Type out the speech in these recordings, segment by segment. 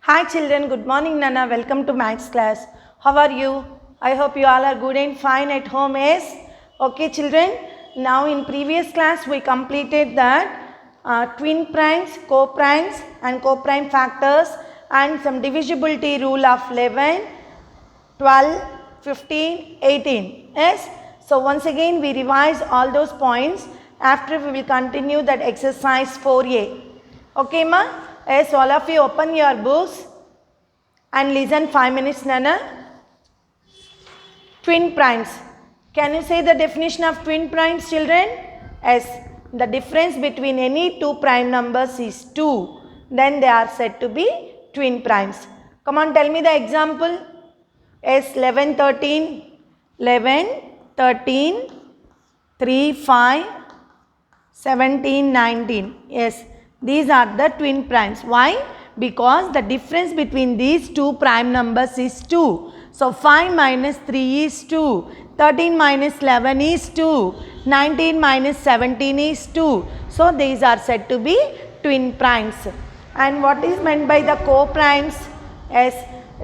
Hi children, good morning Nana. Welcome to maths class. How are you? I hope you all are good and fine at home. Yes? Okay children. Now in previous class we completed that twin primes, co-primes and co-prime factors and some divisibility rule of 11, 12, 15, 18. Yes? So once again we revise all those points. After we will continue that exercise 4a. Okay ma? Yes, all of you open your books and listen 5 minutes Nana. Twin primes. Can you say the definition of twin primes children? Yes, the difference between any two prime numbers is 2. Then they are said to be twin primes. Come on, tell me the example. Yes, 11, 13, 11, 13, 3, 5, 17, 19. Yes, these are the twin primes. Why? Because the difference between these two prime numbers is 2. So 5 minus 3 is 2. 13 minus 11 is 2. 19 minus 17 is 2. So these are said to be twin primes. And what is meant by the co-primes? Yes,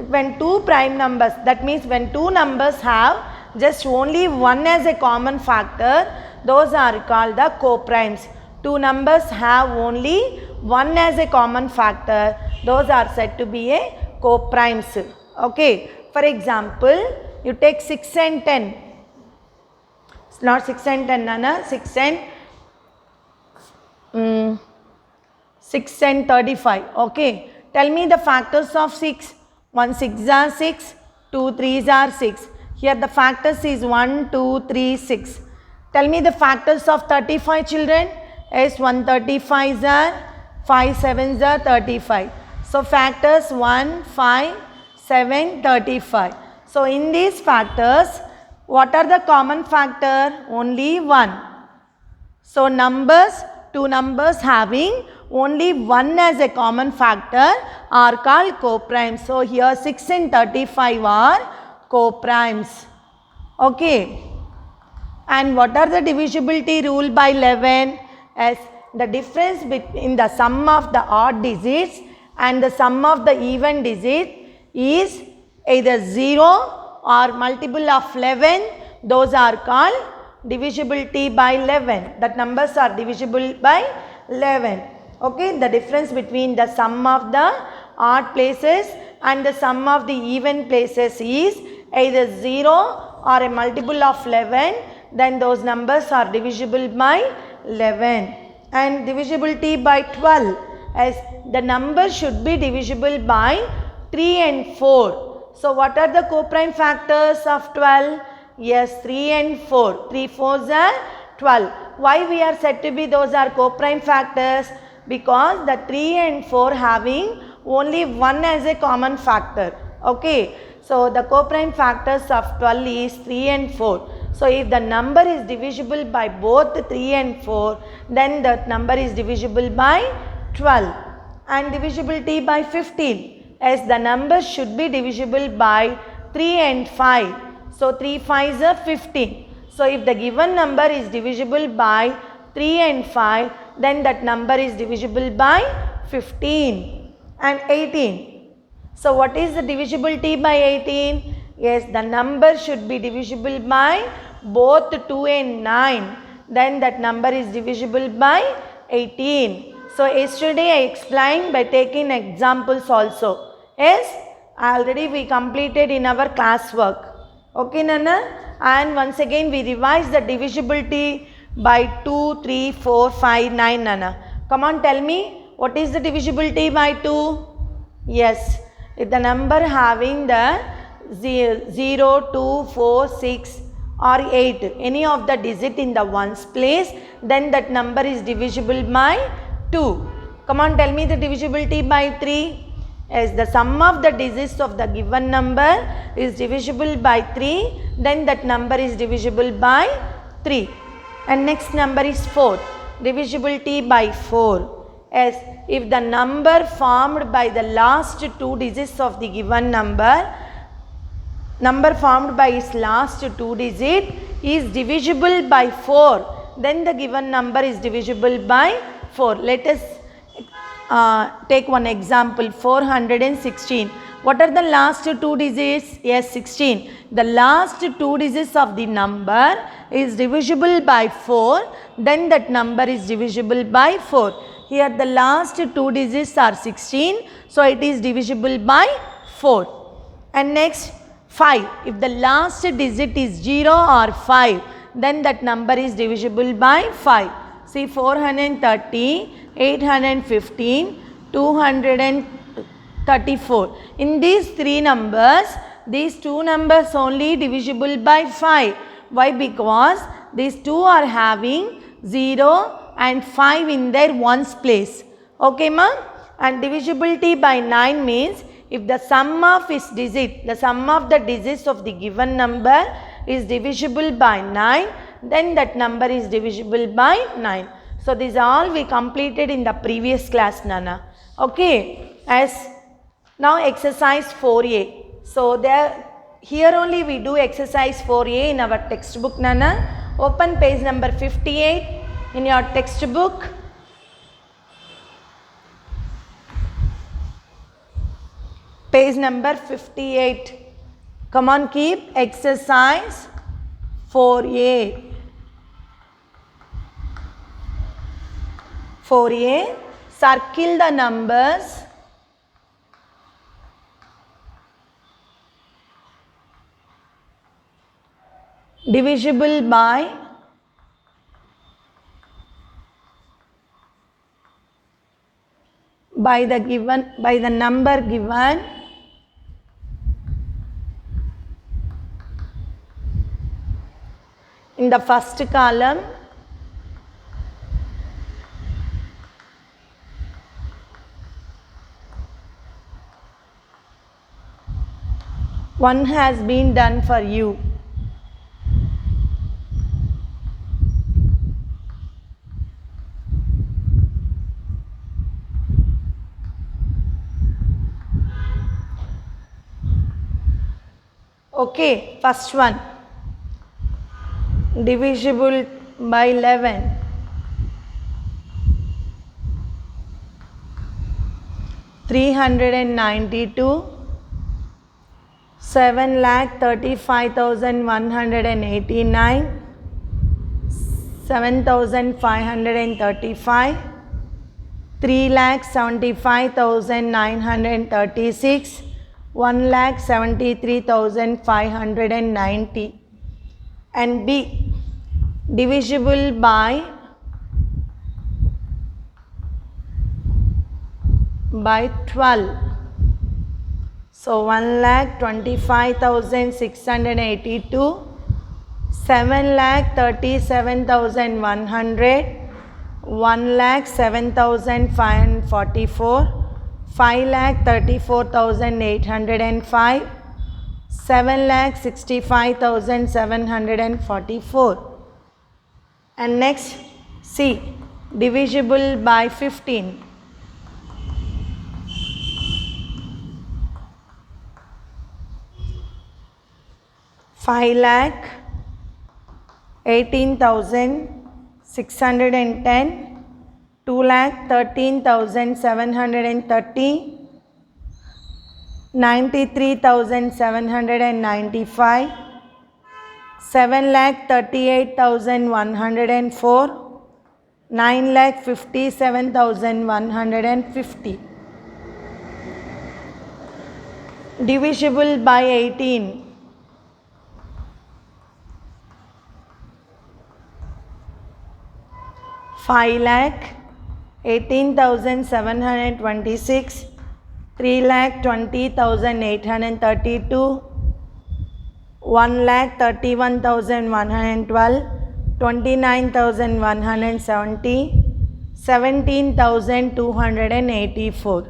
when two prime numbers, that means when two numbers have just only one as a common factor, those are called the co-primes. Two numbers have only one as a common factor, those are said to be a co-primes. Okay, for example, you take 6 and 10. It's not 6 and 10, Nana, 6 and 35. Okay, tell me the factors of 6. 1 6 are 6, 2 3s are 6. Here the factors is 1, 2, 3, 6. Tell me the factors of 35 children. Yes, 1 35s are, 5 7s are 35. So factors 1, 5, 7, 35. So in these factors, what are the common factor? Only 1. So numbers, two numbers having only one as a common factor are called co-primes. So here 6 and 35 are co-primes. Okay. And what are the divisibility rule by 11? As the difference between the sum of the odd digits and the sum of the even digit is either 0 or multiple of 11. Those are called divisibility by 11. That numbers are divisible by 11. Okay, the difference between the sum of the odd places and the sum of the even places is either 0 or a multiple of 11. Then those numbers are divisible by 11. And divisibility by 12, as the number should be divisible by 3 and 4. So what are the co-prime factors of 12? Yes, 3 and 4. 3 4s are 12. Why we are said to be those are co-prime factors? Because the 3 and 4 having only one as a common factor. Okay. So the co-prime factors of 12 is 3 and 4. So if the number is divisible by both 3 and 4, then the number is divisible by 12. And divisibility by 15, as the number should be divisible by 3 and 5. So 3 5s are 15. So if the given number is divisible by 3 and 5, then that number is divisible by 15. And 18. So what is the divisibility by 18? Yes, the number should be divisible by both 2 and 9. Then that number is divisible by 18. So yesterday I explained by taking examples also. Yes, already we completed in our classwork. Okay Nana? And once again we revise the divisibility by 2, 3, 4, 5, 9 Nana. Come on, tell me, what is the divisibility by 2? Yes, if the number having the 0, 2, 4, 6 or 8, any of the digit in the ones place, then that number is divisible by 2. Come on, tell me the divisibility by 3. As the sum of the digits of the given number is divisible by 3, then that number is divisible by 3. And next number is 4, divisibility by 4. As if the number formed by the last two digits of the given number formed by its last two digit is divisible by 4, then the given number is divisible by 4. Let us take one example, 416. What are the last two digits? Yes, 16. The last two digits of the number is divisible by 4, then that number is divisible by 4. Here the last two digits are 16, so it is divisible by 4. And next 5. If the last digit is 0 or 5, then that number is divisible by 5. See, 430, 815, 234. In these three numbers, these two numbers only divisible by 5. Why? Because these two are having 0 and 5 in their ones place. Okay, ma? And divisibility by 9 means if the sum of its digit, the sum of the digits of the given number is divisible by 9, then that number is divisible by 9. So this all we completed in the previous class, Nana. Okay, as now exercise 4a. So there, here only we do exercise 4a in our textbook, Nana. Open page number 58 in your textbook. Page number 58. Come on, keep exercise 4a. 4a, circle the numbers divisible by the number given in the first column one has been done for you. Okay, first one, divisible by 11. 392, 7,35,189, 7,535, 3,75,936, 1,73,590. And B, divisible by 12. So 1,25,682, 7,37,100, 1,07,544, 5,34,805, 7,65,744. And next, C, divisible by 15. 5,18,610, 2,13,730, 93,795, 7,38,104, 9,57,150. Divisible by 18. 5,18,726, 3,20,832, 1,31,112, 29,170, 17,284.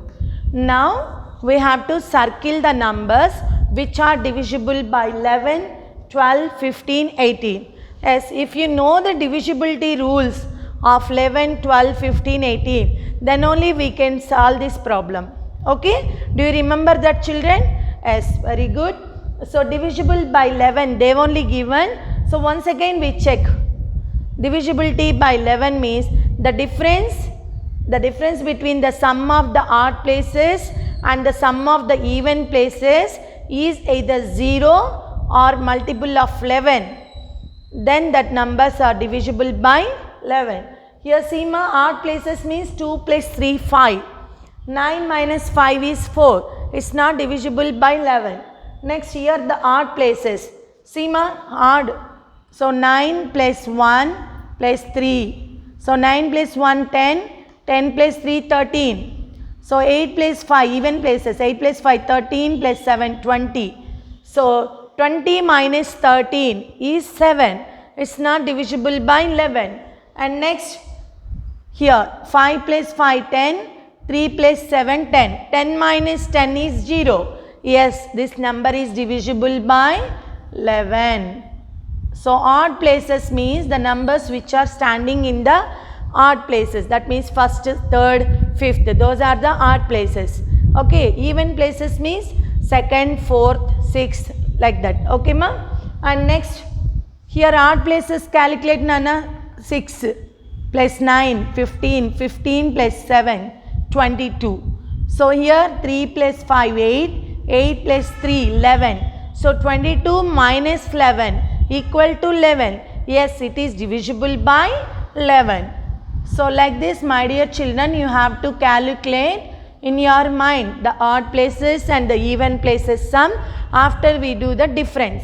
Now we have to circle the numbers which are divisible by 11, 12, 15, 18. Yes, if you know the divisibility rules of 11, 12, 15, 18, then only we can solve this problem. Okay, do you remember that, children? Yes, very good. So divisible by 11, they have only given. So once again we check. Divisibility by 11 means the difference The difference between the sum of the odd places and the sum of the even places is either 0 or multiple of 11. Then that numbers are divisible by 11. Here see ma, odd places means 2 plus 3, 5. 9 minus 5 is 4. It's not divisible by 11. Next here the odd places. See ma, odd. So 9 plus 1 plus 3. So 9 plus 1, 10. 10 plus 3, 13. So 8 plus 5, even places. 8 plus 5, 13 plus 7, 20. So 20 minus 13 is 7. It's not divisible by 11. And next here 5 plus 5, 10. 3 plus 7, 10. 10 minus 10 is 0. Yes, this number is divisible by 11. So odd places means the numbers which are standing in the odd places. That means first, third, fifth. Those are the odd places. Okay. Even places means second, fourth, sixth, like that. Okay ma. And next here odd places calculate nana. 6 plus 9, 15. 15 plus 7, 22. So here 3 plus 5, 8. 8 plus 3, 11. So 22 minus 11 equal to 11. Yes, it is divisible by 11. So like this, my dear children, you have to calculate in your mind the odd places and the even places sum after we do the difference.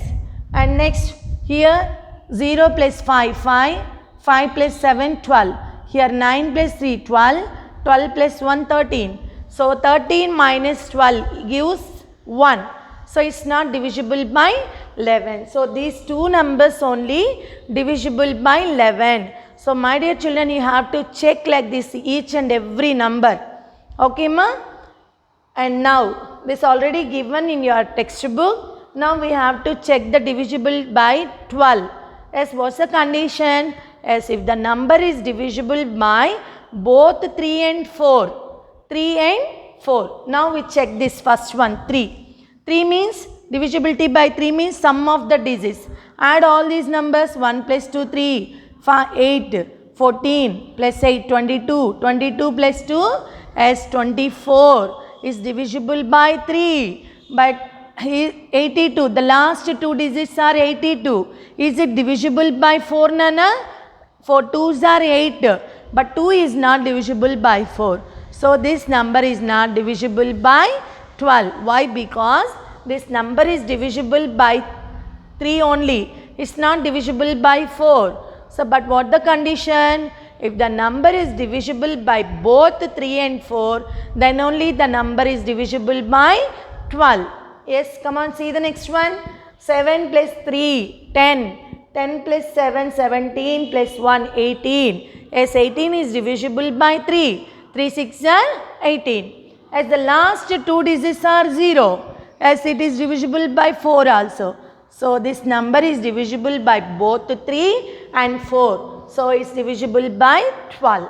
And next here 0 plus 5, 5. 5 plus 7, 12. Here 9 plus 3, 12. 12 plus 1, 13. So 13 minus 12 gives 1. So it's not divisible by 11. So these two numbers only divisible by 11. So my dear children, you have to check like this each and every number. Okay ma? And now this already given in your textbook. Now we have to check the divisible by 12. Yes, what's the condition? Yes, if the number is divisible by both 3 and 4. 3 and 4. Now we check this first one, 3. 3 means divisibility by 3 means sum of the digits. Add all these numbers, 1 plus 2, 3, 5, 8, 14 plus 8, 22. 22 plus 2 is 24 is divisible by 3. But 82, the last two digits are 82. Is it divisible by 4 nana? 4 2s are 8. But 2 is not divisible by 4. So this number is not divisible by 12. Why? Because this number is divisible by 3 only. It's not divisible by 4. So, but what the condition? If the number is divisible by both 3 and 4, then only the number is divisible by 12. Yes, come on, see the next one. 7 plus 3, 10. 10 plus 7, 17 plus 1, 18. Yes, 18 is divisible by 3. 3 6 are 18. As the last two digits are 0. As it is divisible by 4 also. So this number is divisible by both 3 and 4. So it's divisible by 12.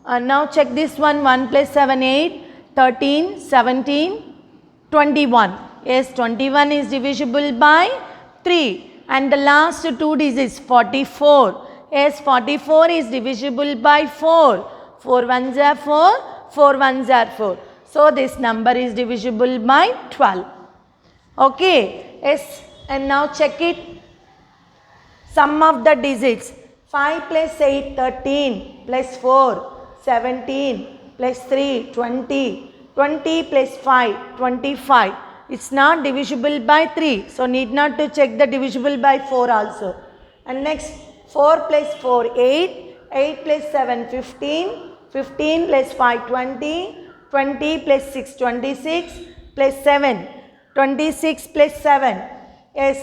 And now check this one. 1 plus 7, 8. 13, 17, 21. Yes, 21 is divisible by 3. And the last two digits 44. Yes, 44 is divisible by 4. 4 ones are 4. 4 ones are 4. So this number is divisible by 12. Okay. Yes. And now check it. Sum of the digits. 5 plus 8, 13 plus 4, 17 plus 3, 20. 20 plus 5, 25. It's not divisible by 3. So need not to check the divisible by 4 also. And next 4 plus 4, 8. 8 plus 7, 15. 15 plus 5, 20. 20 plus 6, 26 plus 7. 26 plus 7. Yes,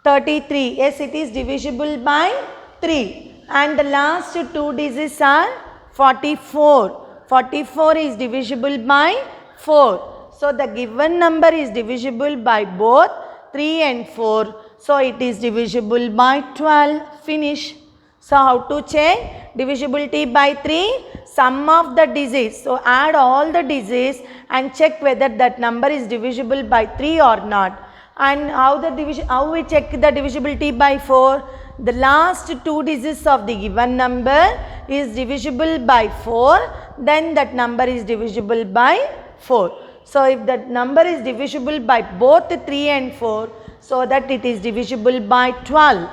33. Yes, it is divisible by 3. And the last two digits are 44. 44 is divisible by 4. So the given number is divisible by both 3 and 4. So it is divisible by 12. Finish. So how to check? Divisibility by 3, sum of the digits. So add all the digits and check whether that number is divisible by 3 or not. And how we check the divisibility by 4? the last two digits of the given number is divisible by 4, then that number is divisible by 4. So if that number is divisible by both 3 and 4, so that it is divisible by 12.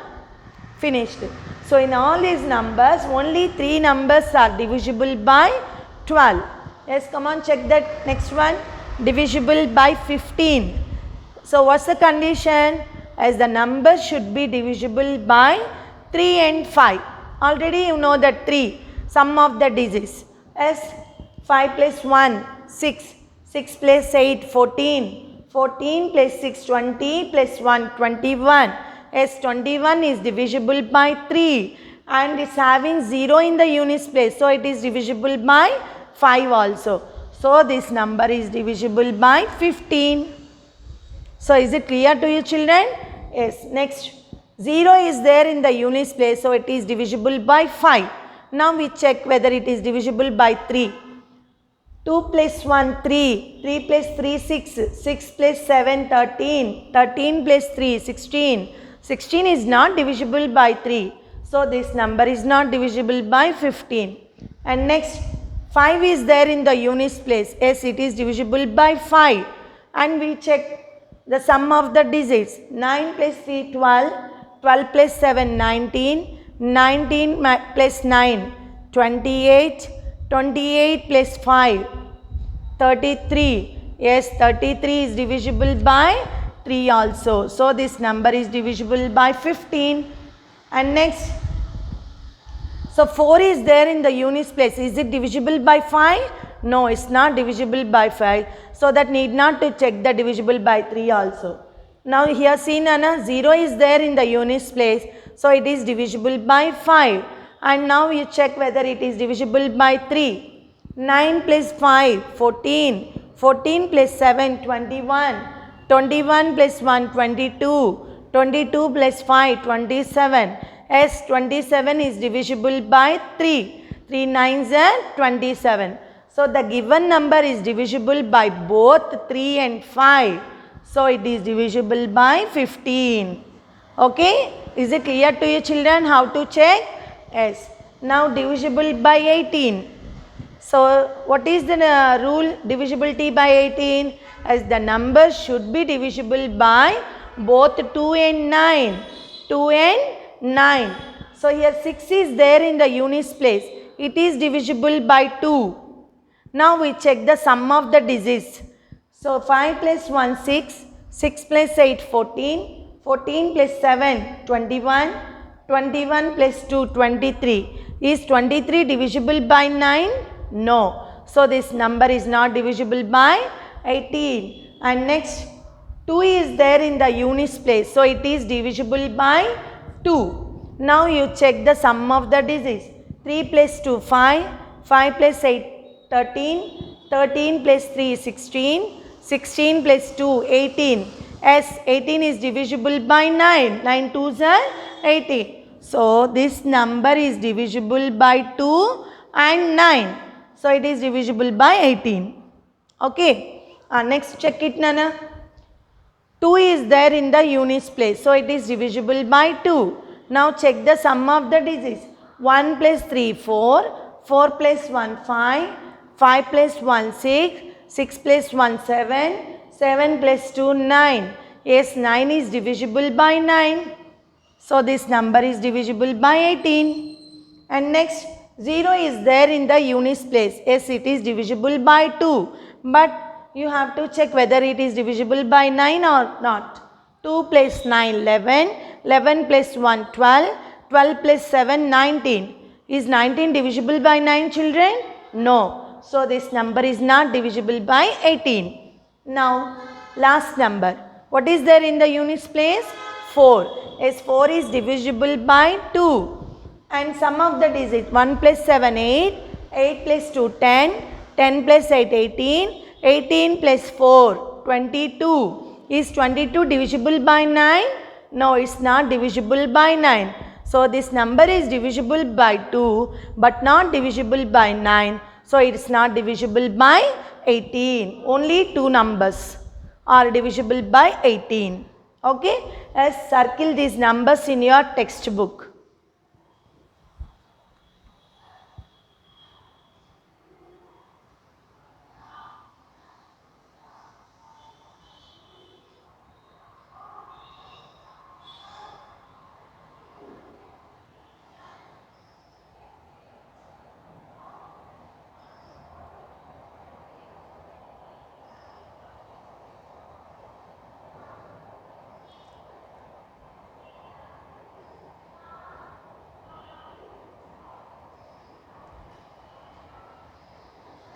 Finished. So in all these numbers, only 3 numbers are divisible by 12. Yes, come on, check that next one. Divisible by 15. So what's the condition? As the number should be divisible by 3 and 5. Already you know that 3, sum of the digits. Yes, 5 plus 1, 6. 6 plus 8, 14. 14 plus 6, 20 plus 1, 21. Yes, 21 is divisible by 3 and it's having 0 in the units place. So it is divisible by 5 also. So this number is divisible by 15. So is it clear to you, children? Yes. Next, 0 is there in the units place. So it is divisible by 5. Now we check whether it is divisible by 3. 2 plus 1, 3. 3 plus 3, 6. 6 plus 7, 13. 13 plus 3, 16. 16 is not divisible by 3. So this number is not divisible by 15. And next, 5 is there in the units place. Yes, it is divisible by 5. And we check the sum of the digits. 9 plus 3, 12. 12 plus 7, 19. 19 plus 9, 28. 28 plus 5, 33. Yes, 33 is divisible by 3 also. So this number is divisible by 15. And next, so 4 is there in the units place. Is it divisible by 5? No, it's not divisible by 5. So that need not to check the divisible by 3 also. Now here see Nana, 0 is there in the units place. So it is divisible by 5. And now you check whether it is divisible by 3. 9 plus 5, 14. 14 plus 7, 21. 21 plus 1, 22. 22 plus 5, 27. Yes, 27 is divisible by 3. 3 nines are 27. So the given number is divisible by both 3 and 5. So it is divisible by 15. Okay? Is it clear to you, children, how to check? Yes. Now divisible by 18. So what is the rule divisibility by 18? As the number should be divisible by both 2 and 9. 2 and 9. So here 6 is there in the units place. It is divisible by 2. Now we check the sum of the digits. So 5 plus 1, 6. 6 plus 8, 14. 14 plus 7, 21. 21 plus 2, 23. Is 23 divisible by 9? No. So this number is not divisible by 18. And next, 2 is there in the units place. So it is divisible by 2. Now you check the sum of the digits. 3 plus 2, 5. 5 plus 8, 13. 13 plus 3, 16. 16 plus 2, 18. As 18 is divisible by 9. 9 2s are 18. So this number is divisible by 2 and 9. So it is divisible by 18. Okay. Next check it, Nana. 2 is there in the units place. So it is divisible by 2. Now check the sum of the digits. 1 plus 3, 4. 4 plus 1, 5. 5 plus 1, 6. 6 plus 1, 7. 7 plus 2, 9. Yes, 9 is divisible by 9. So this number is divisible by 18. And next, 0 is there in the units place. Yes, it is divisible by 2. But you have to check whether it is divisible by 9 or not. 2 plus 9, 11. 11 plus 1, 12. 12 plus 7, 19. Is 19 divisible by 9, children? No. So this number is not divisible by 18. Now, last number. What is there in the units place? 4. Yes, 4 is divisible by 2. And sum of the digits. 1 plus 7, 8. 8 plus 2, 10. 10 plus 8, 18. 18 plus 4, 22. Is 22 divisible by 9? No, it's not divisible by 9. So this number is divisible by 2 but not divisible by 9. So it is not divisible by 18. Only 2 numbers are divisible by 18. Okay, let's circle these numbers in your textbook.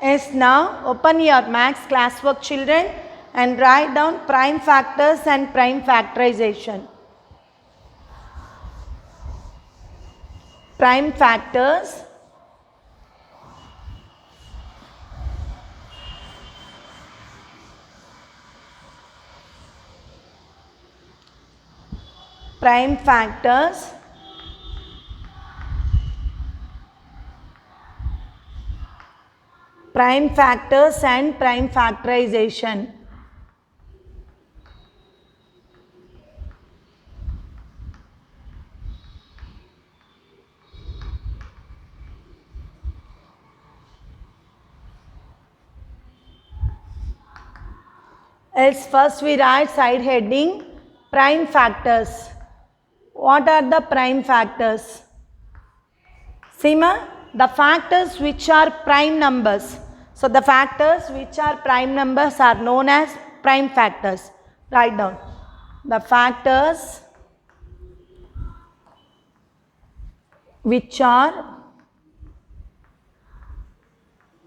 Yes, now open your maths classwork, children, and write down prime factors and prime factorization. Prime factors, prime factors, prime factors and prime factorization. Else first we write side heading prime factors. What are the prime factors? Seema, the factors which are prime numbers. So the factors which are prime numbers are known as prime factors. Write down. The factors which are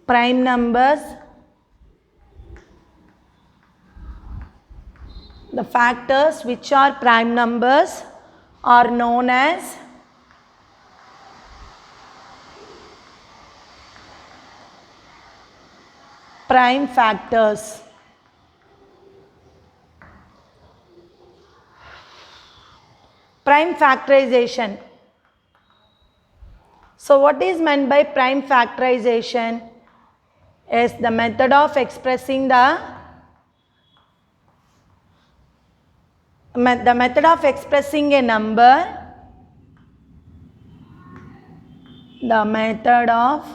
prime numbers, the factors which are prime numbers are known as prime factors. Prime factorization. So what is meant by prime factorization? Is the method of expressing the method of expressing a number, the method of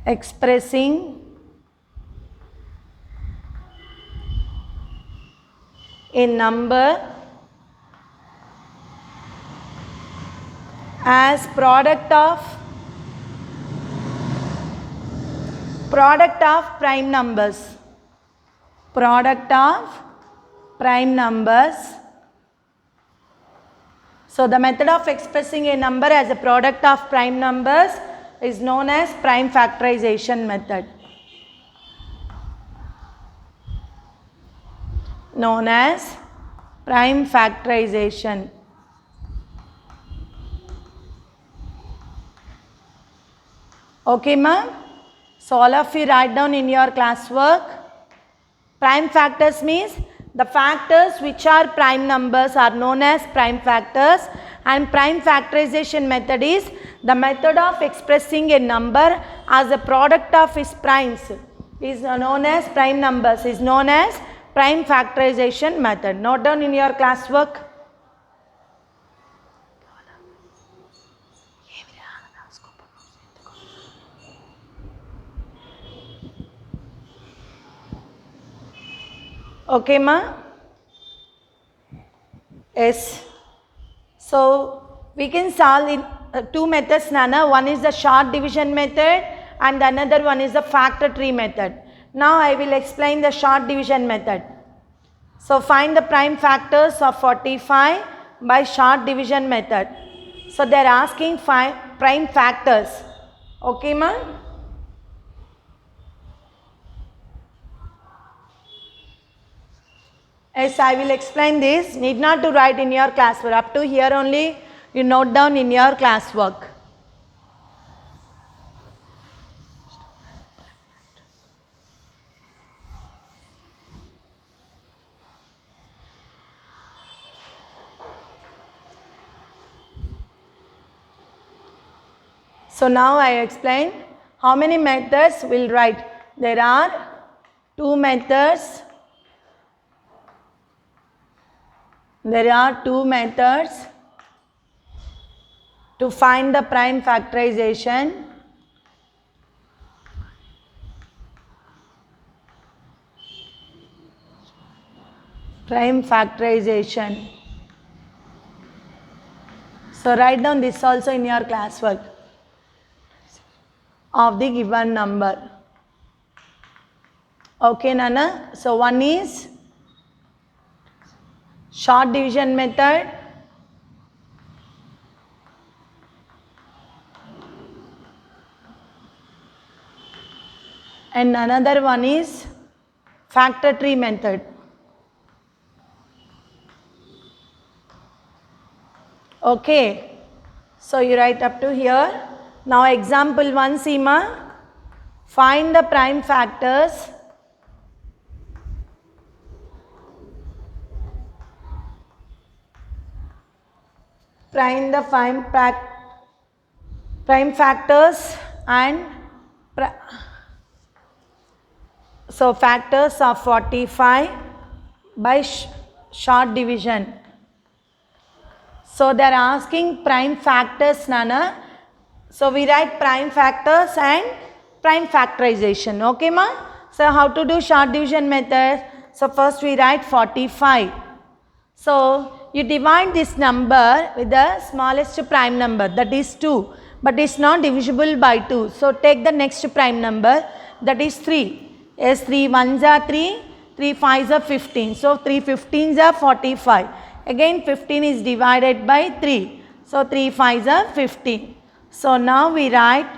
expressing a number as product of prime numbers. Product of prime numbers. So the method of expressing a number as a product of prime numbers is known as prime factorization method. Known as prime factorization. Okay, ma'am? So all of you write down in your classwork. Prime factors means the factors which are prime numbers are known as prime factors, and prime factorization method is the method of expressing a number as a product of its primes is known as prime numbers, is known as prime factorization method. Note down in your classwork. Okay, ma? Yes. So we can solve in two methods, Nana. One is the short division method and another one is the factor tree method. Now I will explain the short division method. So find the prime factors of 45 by short division method. So they are asking prime factors. Okay, ma? Yes, I will explain this. Need not to write in your classwork. Up to here only you note down in your classwork. So now I explain how many methods we'll write. There are two methods There are two methods to find the prime factorization. Prime factorization. So write down this also in your classwork of the given number. Okay, Nana. So one is short division method. And another one is factor tree method. Okay. So you write up to here. Now example 1, Seema. Find the prime factors. Prime factors and so factors of 45 by short division. So they are asking prime factors, Nana. So we write prime factors and prime factorization. Okay, ma? So how to do short division method? So first we write 45. So you divide this number with the smallest prime number, that is 2. But it's not divisible by 2. So take the next prime number, that is 3. Yes, 3 1s are 3, 3 5s are 15. So 3 15s are 45. Again 15 is divided by 3. So 3 5s are 15. So now we write,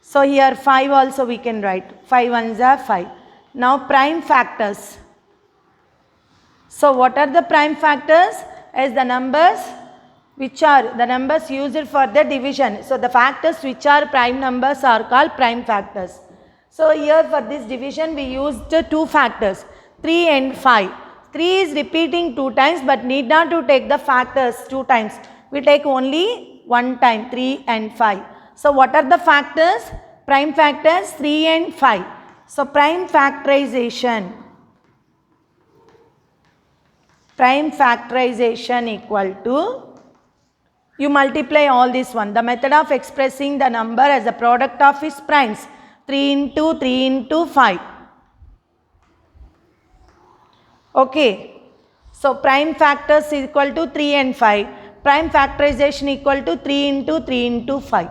so here 5 also we can write, 5 1s are 5. Now prime factors. So what are the prime factors? As the numbers which are the numbers used for the division. So the factors which are prime numbers are called prime factors. So here for this division we used two factors, 3 and 5. 3 is repeating 2 times but need not to take the factors 2 times. We take only 1 time, 3 and 5. So what are the factors? Prime factors 3 and 5. So prime factorization. Prime factorization equal to, you multiply all this one. The method of expressing the number as a product of its primes. 3 into 3 into 5. Okay. So prime factors is equal to 3 and 5. Prime factorization equal to 3 into 3 into 5.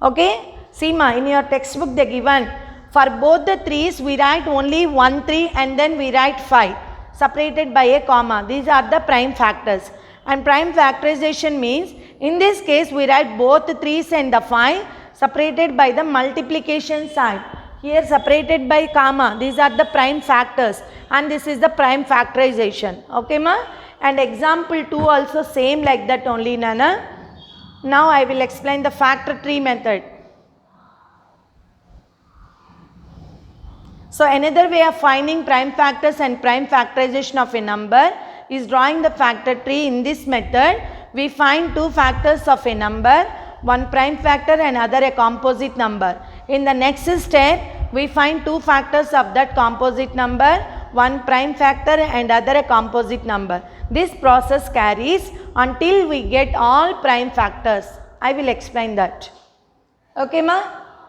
Okay. See ma, in your textbook they given for both the 3's we write only 1 3 and then we write 5 separated by a comma. These are the prime factors. And prime factorization means in this case we write both the 3's and the 5 separated by the multiplication sign. Here separated by comma. These are the prime factors and this is the prime factorization. Okay ma? And example 2 also same like that only, Nana. Now I will explain the factor tree method. So another way of finding prime factors and prime factorization of a number is drawing the factor tree. In this method we find two factors of a number, one prime factor and other a composite number. In the next step we find two factors of that composite number, one prime factor and other a composite number. This process carries until we get all prime factors. I will explain that. Okay ma?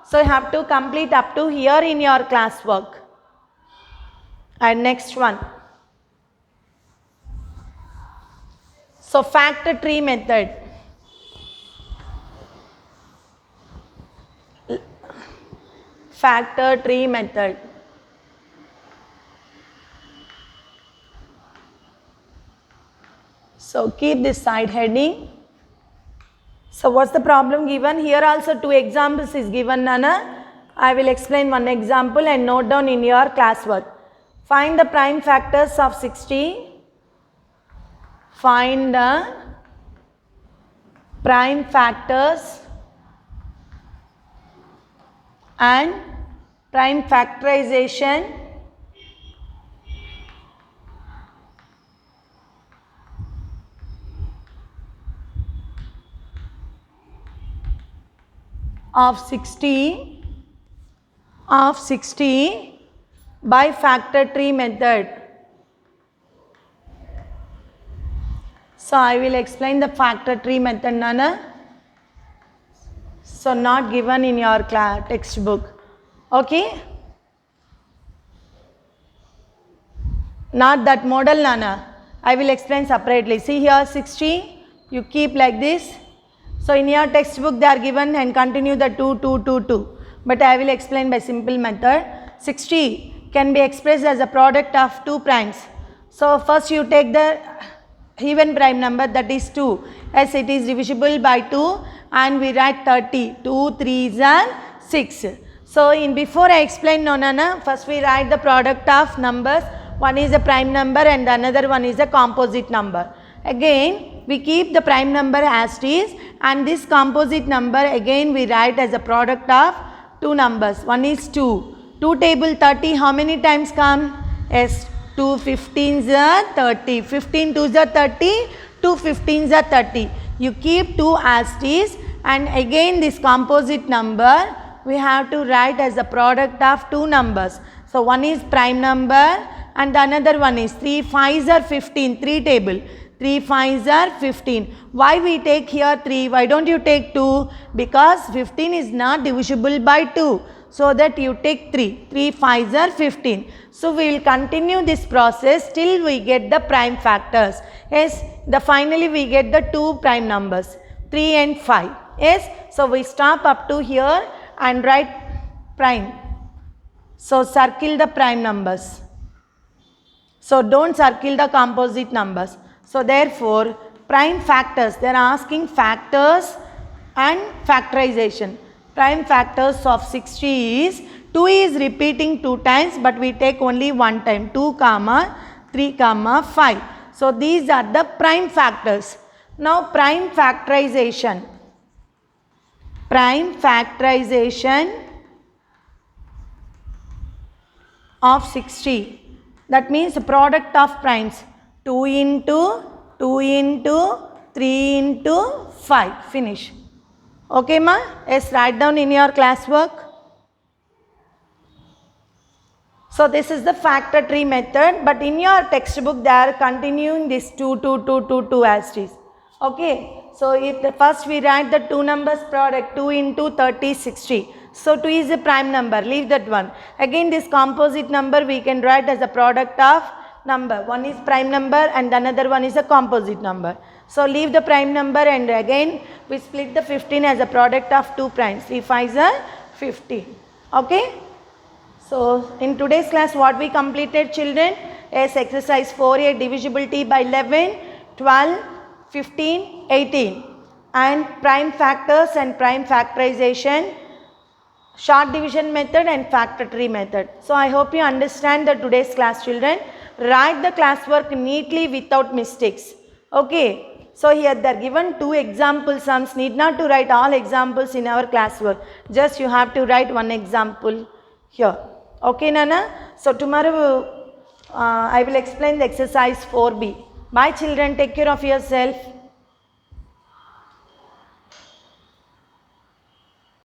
So you have to complete up to here in your classwork. And next one. So factor tree method. Factor tree method. So keep this side heading. So what's the problem given? Here also two examples is given, Nana. I will explain one example and note down in your classwork. Find the prime factors of 60. Find the prime factors and prime factorization of 60 by factor tree method. So I will explain the factor tree method, Nana. So not given in your textbook. Okay. Not that model, Nana. I will explain separately. See here 60, you keep like this. So in your textbook they are given and continue the 2, 2, 2, 2. But I will explain by simple method. 60 can be expressed as a product of two primes. So first you take the even prime number, that is 2, as it is divisible by 2, and we write 30. 2 3s are 6. So in before I explain, no, Nana, first we write the product of numbers. One is a prime number and another one is a composite number. Again we keep the prime number as it is, and this composite number again we write as a product of two numbers. One is 2. 2 table 30, how many times come? Yes, 2 15s are 30. 15 2s are 30. 2 15s are 30. You keep 2 as it is, and again this composite number we have to write as a product of two numbers. So one is prime number and another one is 3 5s are 15. 3 table 3 5s are 15. Why we take here 3? Why don't you take 2? Because 15 is not divisible by 2. So that you take 3. 3 5s are 15. So we will continue this process till we get the prime factors. Yes, finally we get the two prime numbers, 3 and 5. Yes, so we stop up to here and write prime. So circle the prime numbers. So don't circle the composite numbers. So therefore prime factors, they are asking factors and factorization. Prime factors of 60 is 2 is repeating 2 times, but we take only 1 time, 2 comma 3 comma 5. So these are the prime factors. Now prime factorization. Prime factorization of 60. That means the product of primes. 2 into 2 into 3 into 5. Finish. Okay, ma? Yes, write down in your classwork. So this is the factor tree method, but in your textbook they are continuing this 2, 2, 2, 2, 2 as it is. Okay. So if the first we write the two numbers product, 2 into 30 60. So 2 is a prime number, leave that one. Again this composite number we can write as a product of number. One is prime number and another one is a composite number. So leave the prime number and again we split the 15 as a product of two primes. 3 5s are 15. Okay. So in today's class what we completed, children? Yes, exercise 4a, divisibility by 11, 12, 15, 18, and prime factors and prime factorization, short division method and factor tree method. So I hope you understand the today's class, children. Write the classwork neatly without mistakes. Okay. So here they are given 2 example sums. Need not to write all examples in our classwork. Just you have to write one example here. Okay, Nana. So tomorrow I will explain the exercise 4b. Bye children. Take care of yourself.